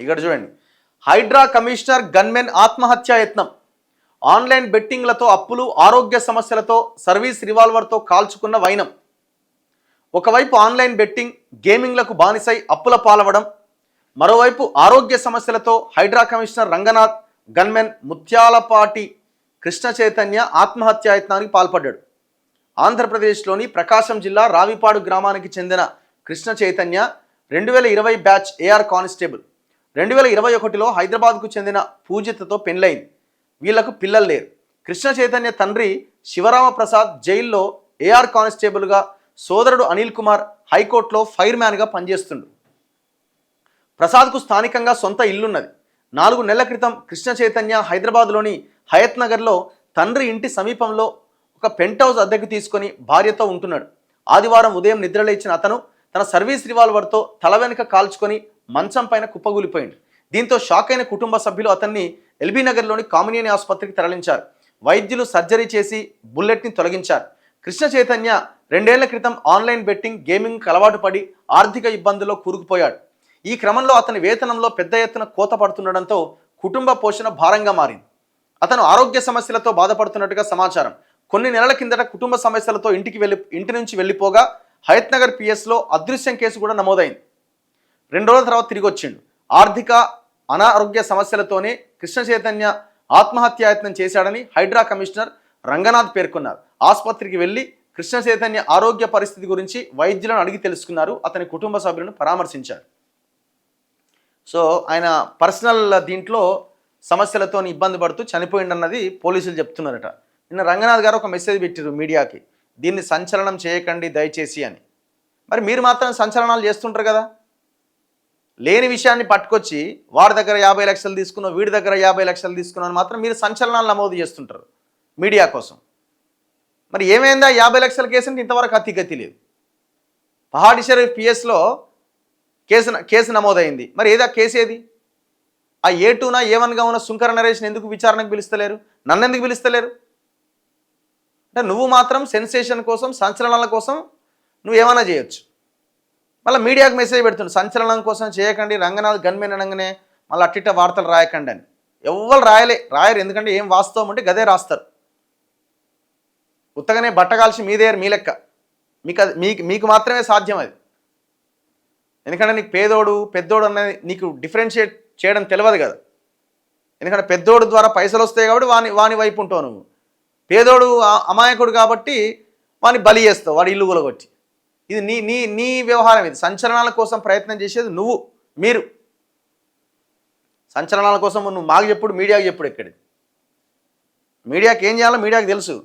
ఇక్కడ చూడండి, Hydraa commissioner gunmen ఆత్మహత్యా యత్నం, ఆన్లైన్ బెట్టింగ్లతో అప్పులు, ఆరోగ్య సమస్యలతో సర్వీస్ రివాల్వర్తో కాల్చుకున్న వైనం. ఒకవైపు ఆన్లైన్ బెట్టింగ్, గేమింగ్లకు బానిసై అప్పుల పాలవడం, మరోవైపు ఆరోగ్య సమస్యలతో హైడ్రా కమిషనర్ రంగనాథ్ గన్మెన్ ముత్యాలపాటి కృష్ణ చైతన్య ఆత్మహత్యాయత్నానికి పాల్పడ్డాడు. ఆంధ్రప్రదేశ్లోని ప్రకాశం జిల్లా రావిపాడు గ్రామానికి చెందిన Krishna Chaitanya 2020 batch AR constable. 2021లో హైదరాబాద్కు చెందిన పూజితతో పెళ్లైంది. వీళ్లకు పిల్లలు లేరు. కృష్ణ చైతన్య తండ్రి శివరామప్రసాద్ జైల్లో ఏఆర్ కానిస్టేబుల్గా, సోదరుడు అనిల్ కుమార్ హైకోర్టులో ఫైర్ మ్యాన్గా పనిచేస్తుండు. ప్రసాద్కు స్థానికంగా సొంత ఇల్లున్నది. 4 నెలల క్రితం కృష్ణ చైతన్య హైదరాబాద్లోని హయత్ నగర్లో తండ్రి ఇంటి సమీపంలో ఒక పెంట్ హౌస్ అద్దెకు తీసుకొని భార్యతో ఉంటున్నాడు. ఆదివారం ఉదయం నిద్రలేచిన అతను తన సర్వీస్ రివాల్వర్తో తల వెనుక కాల్చుకొని మంచం పైన కుప్పగూలిపోయింది. దీంతో షాక్ అయిన కుటుంబ సభ్యులు అతన్ని ఎల్బీ నగర్లోని కామినేని ఆసుపత్రికి తరలించారు. వైద్యులు సర్జరీ చేసి బుల్లెట్ని తొలగించారు. కృష్ణ చైతన్య 2 ఏళ్ల క్రితం ఆన్లైన్ బెట్టింగ్, గేమింగ్కి అలవాటు పడి ఆర్థిక ఇబ్బందుల్లో కూరుకుపోయాడు. ఈ క్రమంలో అతని వేతనంలో పెద్ద ఎత్తున కోత పడుతుండడంతో కుటుంబ పోషణ భారంగా మారింది. అతను ఆరోగ్య సమస్యలతో బాధపడుతున్నట్టుగా సమాచారం. కొన్ని నెలల కిందట కుటుంబ సమస్యలతో ఇంటి నుంచి వెళ్ళిపోగా హయత్ నగర్ పిఎస్లో అదృశ్యం కేసు కూడా నమోదైంది. 2 రోజుల తర్వాత తిరిగి వచ్చిండు. ఆర్థిక అనారోగ్య సమస్యలతోనే కృష్ణ చైతన్య ఆత్మహత్యాయత్నం చేశాడని హైడ్రా కమిషనర్ రంగనాథ్ పేర్కొన్నారు. ఆసుపత్రికి వెళ్ళి కృష్ణ చైతన్య ఆరోగ్య పరిస్థితి గురించి వైద్యులను అడిగి తెలుసుకున్నారు. అతని కుటుంబ సభ్యులను పరామర్శించారు. సో ఆయన పర్సనల్ దీంట్లో సమస్యలతో ఇబ్బంది పడుతూ చనిపోయిందన్నది పోలీసులు చెప్తున్నారట. నిన్న రంగనాథ్ గారు ఒక మెసేజ్ పెట్టారు మీడియాకి, దీన్ని సంచలనం చేయకండి దయచేసి అని. మరి మీరు మాత్రం సంచలనాలు చేస్తుంటారు కదా. లేని విషయాన్ని పట్టుకొచ్చి వాడి దగ్గర 50 లక్షలు తీసుకున్నావు, వీడి దగ్గర 50 లక్షలు తీసుకున్నావు అని మాత్రం మీరు సంచలనాలు నమోదు చేస్తుంటారు మీడియా కోసం. మరి ఏమైందా 50 లక్షల కేసు అంటే ఇంతవరకు అతిగతి లేదు. పహాడి షరీఫ్ పిఎస్లో కేసు నమోదైంది. మరి ఏదా కేసు ఏది? ఆ A2నా A1గా ఉన్న సుంకర నరేష్ని ఎందుకు విచారణకు పిలుస్తలేరు? నన్ను ఎందుకు పిలుస్తలేరు? అంటే నువ్వు మాత్రం సెన్సేషన్ కోసం, సంచలనాల కోసం నువ్వు ఏమైనా చేయొచ్చు. మళ్ళీ మీడియాకు మెసేజ్ పెడుతుంది, సంచలనం కోసం చేయకండి, రంగనాథ్ గన్మెన్ అనగానే మళ్ళీ అట్టిట్ట వార్తలు రాయకండి అని. ఎవ్వరు రాయరు. ఎందుకంటే ఏం వాస్తవం అంటే గదే రాస్తారు. ఉత్తగానే బట్టగాల్చి మీదేరు మీ లెక్క. మీకు మాత్రమే సాధ్యం అది. ఎందుకంటే నీకు పేదోడు పెద్దోడు అనేది నీకు డిఫరెన్షియేట్ చేయడం తెలియదు కదా. ఎందుకంటే పెద్దోడు ద్వారా పైసలు వస్తాయి కాబట్టి వాని వైపు ఉంటావు నువ్వు. పేదోడు అమాయకుడు కాబట్టి వాని బలి చేస్తావు, వాడి ఇల్లు కూలగొట్టి. ఇది నీ వ్యవహారం. ఇది సంచలనాల కోసం ప్రయత్నం చేసేది మీరు. సంచలనాల కోసం నువ్వు మాకు చెప్పుడు, మీడియాకి చెప్పుడు. ఎక్కడి మీడియాకి ఏం చేయాలో మీడియాకి తెలుసు.